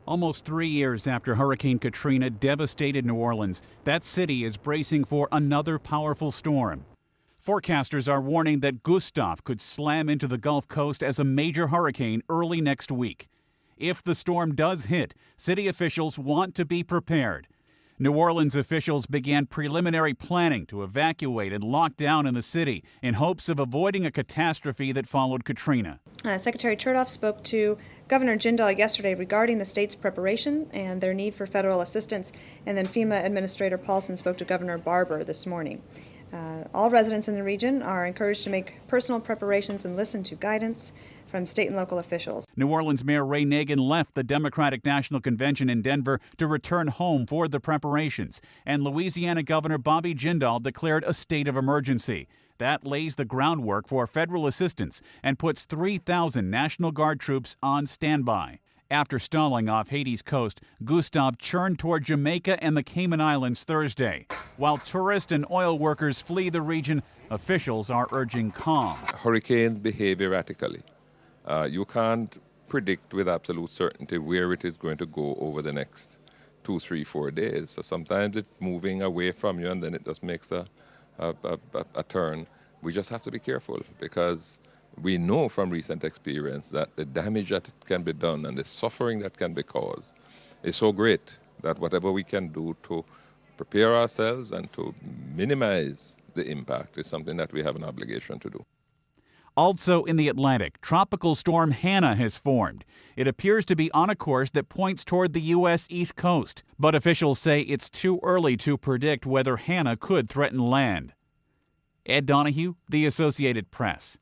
Almost 3 years after Hurricane Katrina devastated New Orleans, that city is bracing for another powerful storm. Forecasters are warning that Gustav could slam into the Gulf Coast as a major hurricane early next week. If the storm does hit, city officials want to be prepared. New Orleans officials began preliminary planning to evacuate and lock down in the city in hopes of avoiding a catastrophe that followed Katrina. Secretary Chertoff spoke to Governor Jindal yesterday regarding the state's preparation and their need for federal assistance, and then FEMA Administrator Paulson spoke to Governor Barber this morning. All residents in the region are encouraged to make personal preparations and listen to guidance from state and local officials. New Orleans Mayor Ray Nagin left the Democratic National Convention in Denver to return home for the preparations, and Louisiana Governor Bobby Jindal declared a state of emergency. That lays the groundwork for federal assistance and puts 3,000 National Guard troops on standby. After stalling off Haiti's coast, Gustav churned toward Jamaica and the Cayman Islands Thursday. While tourists and oil workers flee the region, officials are urging calm. Hurricanes behave erratically. You can't predict with absolute certainty where it is going to go over the next 2, 3, 4 days. So sometimes it's moving away from you and then it just makes a turn. We just have to be careful because we know from recent experience that the damage that can be done and the suffering that can be caused is so great that whatever we can do to prepare ourselves and to minimize the impact is something that we have an obligation to do. Also in the Atlantic, Tropical Storm Hannah has formed. It appears to be on a course that points toward the U.S. East Coast, but officials say it's too early to predict whether Hannah could threaten land. Ed Donahue, The Associated Press.